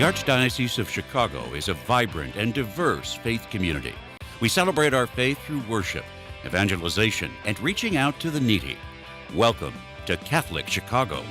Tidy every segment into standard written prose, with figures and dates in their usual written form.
Archdiocese of Chicago is a vibrant and diverse faith community. We celebrate our faith through worship, evangelization, and reaching out to the needy. Welcome to Catholic Chicago.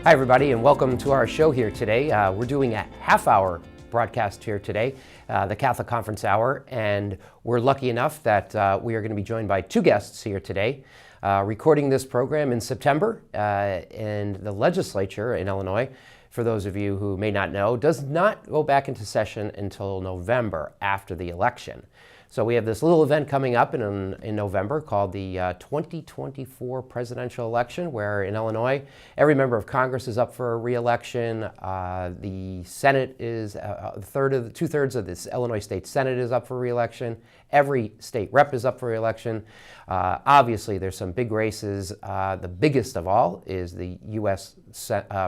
Hi, everybody, and welcome to our show here today. We're doing a half-hour broadcast here today, the Catholic Conference Hour, and we're lucky enough that we are going to be joined by two guests here today. Recording this program in September, and the legislature in Illinois, for those of you who may not know, does not go back into session until November after the election. So we have this little event coming up in November called the 2024 presidential election, where in Illinois, every member of Congress is up for re-election. The Senate is, two-thirds of this Illinois State Senate is up for re-election. Every state rep is up for re-election. Obviously, there's some big races. The biggest of all is the U.S.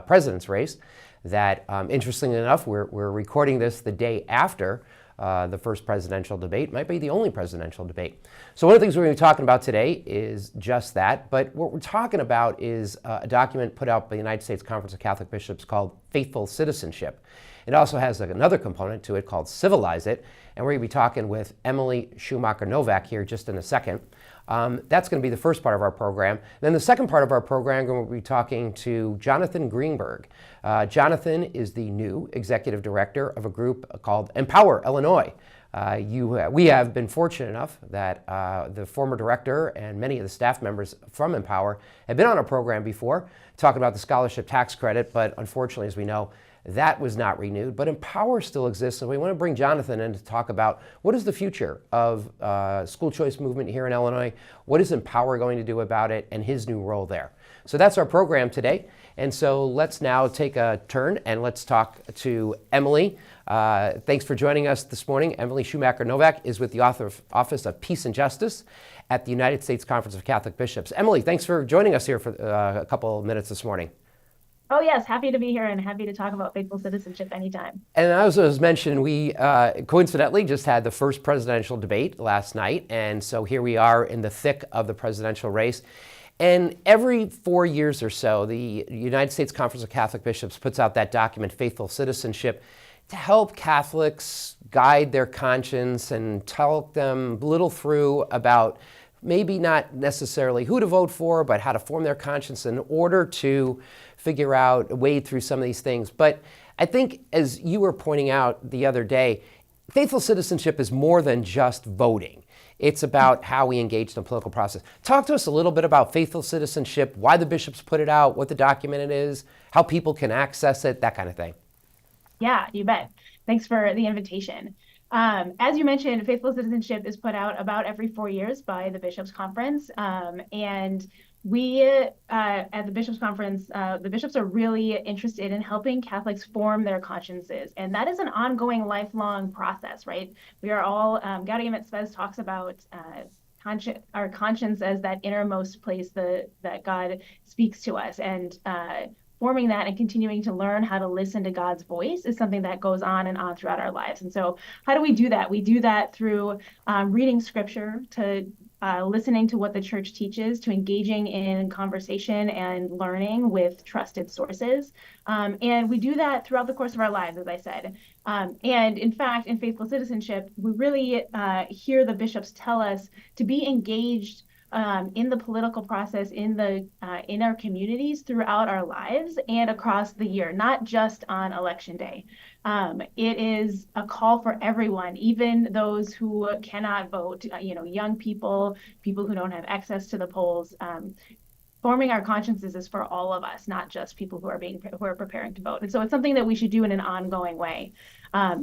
President's race that, interestingly enough, we're recording this the day after the first presidential debate, might be the only presidential debate. So one of the things we're going to be talking about today is just that, but what we're talking about is a document put out by the United States Conference of Catholic Bishops called Faithful Citizenship. It also has another component to it called Civiliz It, and we're going to be talking with Emily Schumacher-Novak here just in a second. That's going to be the first part of our program. Then the second part of our program, we're going to be talking to Jonathan Greenberg. Jonathan is the new executive director of a group called Empower Illinois. We have been fortunate enough that the former director and many of the staff members from Empower have been on our program before, talking about the scholarship tax credit, but unfortunately, as we know, that was not renewed, but Empower still exists, and we want to bring Jonathan in to talk about what is the future of school choice movement here in Illinois, what is Empower going to do about it, and his new role there. So that's our program today, and so let's now take a turn and let's talk to Emily. Thanks for joining us this morning. Emily Schumacher-Novak is with the Office of Peace and Justice at the United States Conference of Catholic Bishops. Emily, thanks for joining us here for a couple of minutes this morning. Oh, yes. Happy to be here and happy to talk about faithful citizenship anytime. And as was mentioned, we coincidentally just had the first presidential debate last night. And so here we are in the thick of the presidential race. And every 4 years or so, the United States Conference of Catholic Bishops puts out that document, Faithful Citizenship, to help Catholics guide their conscience and talk them a little through about maybe not necessarily who to vote for, but how to form their conscience in order to figure out, wade through some of these things. But I think, as you were pointing out the other day, faithful citizenship is more than just voting. It's about how we engage in the political process. Talk to us a little bit about faithful citizenship, why the bishops put it out, what the document is, how people can access it, that kind of thing. Yeah, you bet. Thanks for the invitation. As you mentioned, Faithful Citizenship is put out about every 4 years by the Bishops' Conference. And we, at the Bishops' Conference, the bishops are really interested in helping Catholics form their consciences. And that is an ongoing, lifelong process, right? We are all, Gaudium et Spes talks about our conscience as that innermost place that God speaks to us. And forming that and continuing to learn how to listen to God's voice is something that goes on and on throughout our lives. And so how do we do that? We do that through reading scripture, to listening to what the church teaches, to engaging in conversation and learning with trusted sources. And we do that throughout the course of our lives, as I said. And in fact, in Faithful Citizenship, we really hear the bishops tell us to be engaged in the political process in our communities throughout our lives and across the year, not just on election day. It is a call for everyone, even those who cannot vote, young people who don't have access to the polls. Forming our consciences is for all of us, not just people who are preparing to vote. And so it's something that we should do in an ongoing way.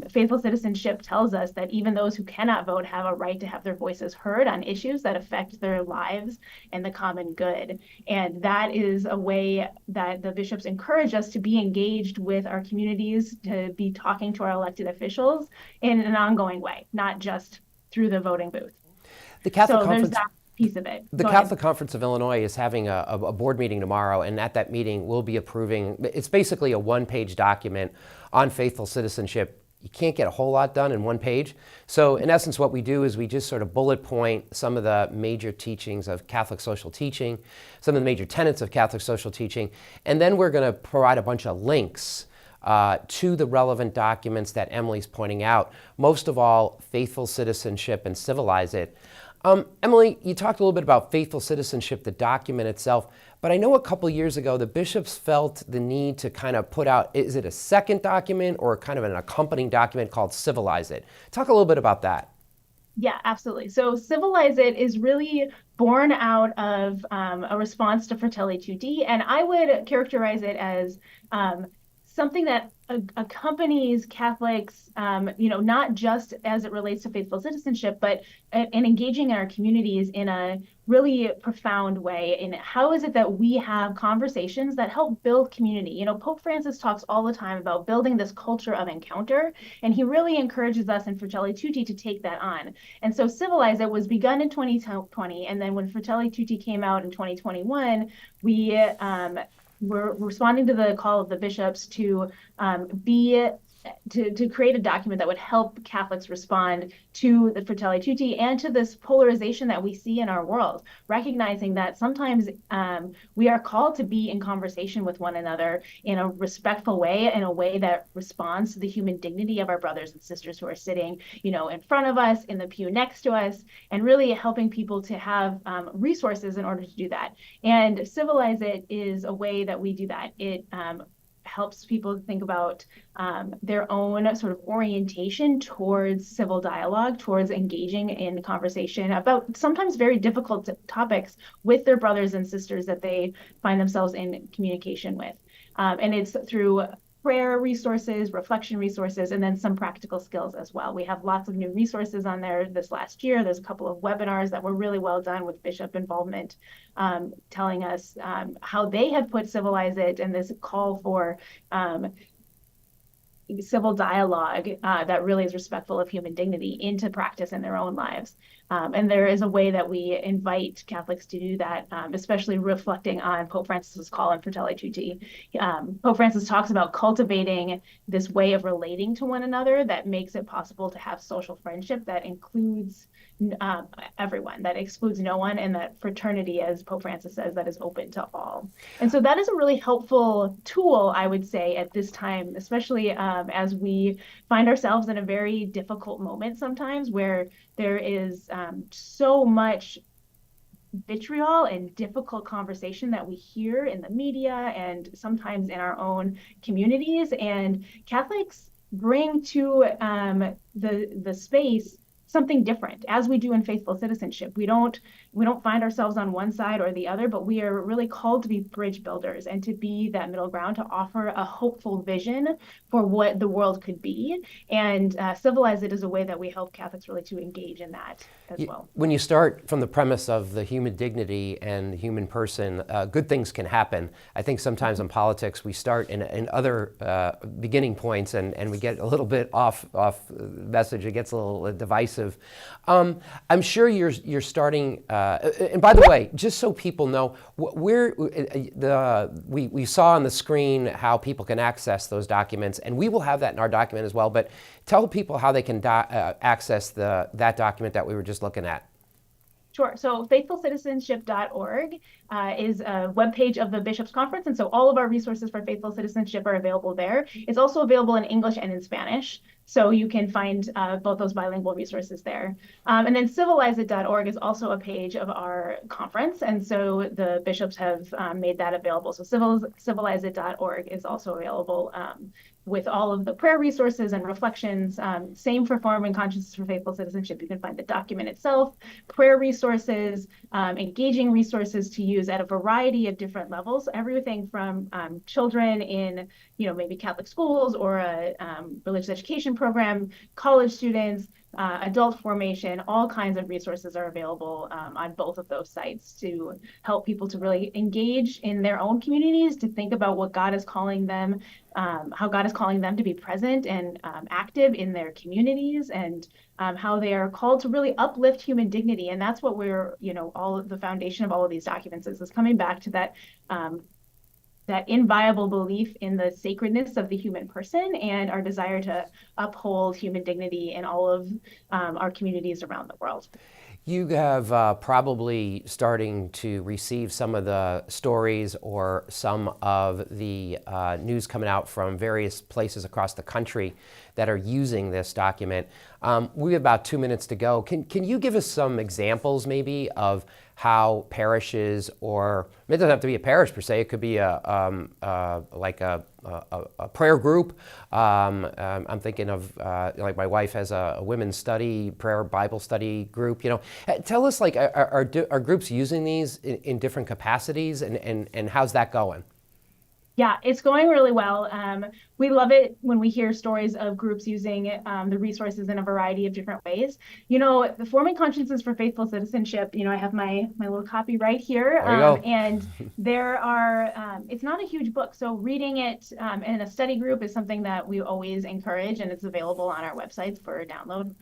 Faithful citizenship tells us that even those who cannot vote have a right to have their voices heard on issues that affect their lives and the common good. And that is a way that the bishops encourage us to be engaged with our communities, to be talking to our elected officials in an ongoing way, not just through the voting booth. The Catholic so Conference. piece of it. The Catholic Conference of Illinois is having a board meeting tomorrow, and at that meeting we'll be approving, it's basically a one-page document on faithful citizenship. You can't get a whole lot done in one page. So in essence, what we do is we just sort of bullet point some of the major teachings of Catholic social teaching, some of the major tenets of Catholic social teaching, and then we're going to provide a bunch of links to the relevant documents that Emily's pointing out. Most of all, Faithful Citizenship and Civiliz It. Emily, you talked a little bit about Faithful Citizenship, the document itself, but I know a couple years ago the bishops felt the need to kind of put out, is it a second document or kind of an accompanying document called Civiliz It? Talk a little bit about that. Yeah, absolutely. So Civiliz It is really born out of a response to Fratelli Tutti, and I would characterize it as something that accompanies Catholics, not just as it relates to faithful citizenship, but in engaging in our communities in a really profound way. In how is it that we have conversations that help build community? Pope Francis talks all the time about building this culture of encounter, and he really encourages us in Fratelli Tutti to take that on. And so Civiliz It was begun in 2020, and then when Fratelli Tutti came out in 2021, we're responding to the call of the bishops to create a document that would help Catholics respond to the Fratelli Tutti and to this polarization that we see in our world, recognizing that sometimes we are called to be in conversation with one another in a respectful way, in a way that responds to the human dignity of our brothers and sisters who are sitting, in front of us, in the pew next to us, and really helping people to have resources in order to do that. And Civiliz It is a way that we do that. It helps people think about their own sort of orientation towards civil dialogue, towards engaging in conversation about sometimes very difficult topics with their brothers and sisters that they find themselves in communication with. And it's through prayer resources, reflection resources, and then some practical skills as well. We have lots of new resources on there this last year. There's a couple of webinars that were really well done with bishop involvement, telling us how they have put Civiliz It and this call for civil dialogue that really is respectful of human dignity into practice in their own lives. And there is a way that we invite Catholics to do that, especially reflecting on Pope Francis's call on Fratelli Tutti. Pope Francis talks about cultivating this way of relating to one another that makes it possible to have social friendship that includes everyone, that excludes no one, and that fraternity, as Pope Francis says, that is open to all. And so that is a really helpful tool, I would say, at this time, especially as we find ourselves in a very difficult moment sometimes where there is so much vitriol and difficult conversation that we hear in the media and sometimes in our own communities. And Catholics bring to the space something different, as we do in faithful citizenship. We don't find ourselves on one side or the other, but we are really called to be bridge builders and to be that middle ground, to offer a hopeful vision for what the world could be. And Civiliz It is a way that we help Catholics really to engage in that as well. When you start from the premise of the human dignity and the human person, good things can happen. I think sometimes in politics we start in other beginning points and we get a little bit off message. It gets a little divisive. I'm sure you're starting. And by the way, just so people know, we saw on the screen how people can access those documents, and we will have that in our document as well. But tell people how they can access that document that we were just looking at. Sure. So faithfulcitizenship.org is a webpage of the Bishops' Conference. And so all of our resources for faithful citizenship are available there. It's also available in English and in Spanish. So you can find both those bilingual resources there. And then civilizeit.org is also a page of our conference. And so the bishops have made that available. So civilizeit.org is also available with all of the prayer resources and reflections. Same for Forum and Consciences for Faithful Citizenship. You can find the document itself, prayer resources, engaging resources to use at a variety of different levels, everything from children in maybe Catholic schools or a religious education program, college students, adult formation, all kinds of resources are available on both of those sites to help people to really engage in their own communities, to think about what God is calling them, how God is calling them to be present and active in their communities, and how they are called to really uplift human dignity. And that's what we're, all of the foundation of all of these documents is coming back to that inviolable belief in the sacredness of the human person and our desire to uphold human dignity in all of our communities around the world. You have probably starting to receive some of the stories or some of the news coming out from various places across the country that are using this document. We have about 2 minutes to go. Can you give us some examples maybe of how parishes, or it doesn't have to be a parish per se, it could be like a prayer group. I'm thinking of like my wife has a women's study, prayer Bible study group. Tell us, like, are groups using these in different capacities, and how's that going? Yeah, it's going really well. We love it when we hear stories of groups using the resources in a variety of different ways. The Forming Consciences for Faithful Citizenship, I have my little copy right here. There you go. And there are, it's not a huge book. So reading it in a study group is something that we always encourage, and it's available on our websites for download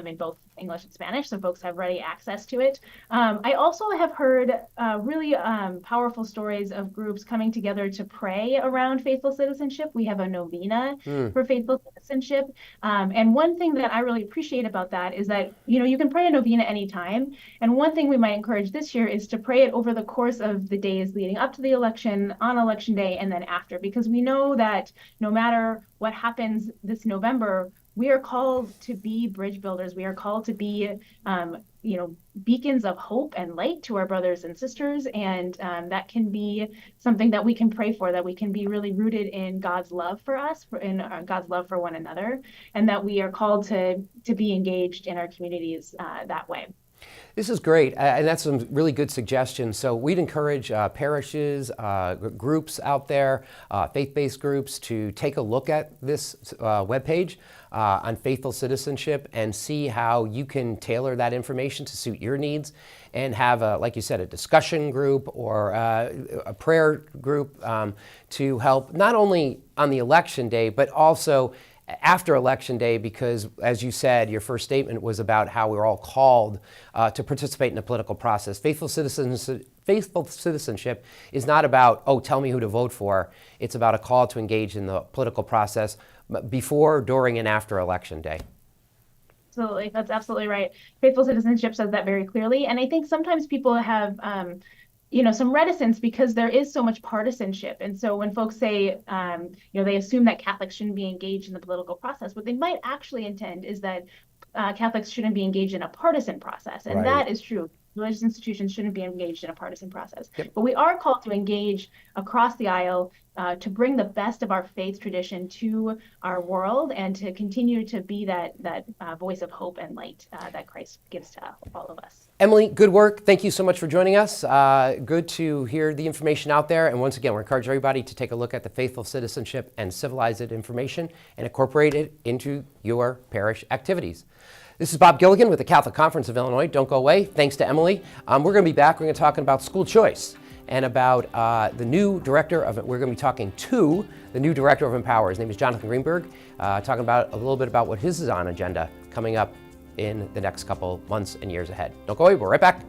in both English and Spanish, so folks have ready access to it. I also have heard really powerful stories of groups coming together to pray around faithful citizenship. We have a novena for faithful citizenship. And one thing that I really appreciate about that is that, you can pray a novena anytime. And one thing we might encourage this year is to pray it over the course of the days leading up to the election, on election day, and then after, because we know that no matter what happens this November, we are called to be bridge builders. We are called to be, beacons of hope and light to our brothers and sisters. And that can be something that we can pray for, that we can be really rooted in God's love for us, in God's love for one another, and that we are called to be engaged in our communities that way. This is great, and that's some really good suggestions. So we'd encourage parishes, groups out there, faith-based groups, to take a look at this webpage on faithful citizenship and see how you can tailor that information to suit your needs, and have, like you said, a discussion group or a prayer group to help not only on the election day, but also after Election Day, because, as you said, your first statement was about how we're all called to participate in the political process. Faithful citizenship is not about, tell me who to vote for. It's about a call to engage in the political process before, during, and after Election Day. Absolutely. That's absolutely right. Faithful citizenship says that very clearly. And I think sometimes people have some reticence because there is so much partisanship. And so when folks say, they assume that Catholics shouldn't be engaged in the political process, what they might actually intend is that Catholics shouldn't be engaged in a partisan process. And that is true. Religious institutions shouldn't be engaged in a partisan process. Yep. But we are called to engage across the aisle to bring the best of our faith tradition to our world, and to continue to be that voice of hope and light that Christ gives to all of us. Emily, good work. Thank you so much for joining us. Good to hear the information out there. And once again, we encourage everybody to take a look at the Faithful Citizenship and Civiliz It information and incorporate it into your parish activities. This is Bob Gilligan with the Catholic Conference of Illinois. Don't go away. Thanks to Emily. We're going to be back. We're going to be talking about school choice and about the new director of it. We're going to be talking to the new director of Empower. His name is Jonathan Greenberg, talking about a little bit about what his is on agenda coming up in the next couple months and years ahead. Don't go away. We're right back.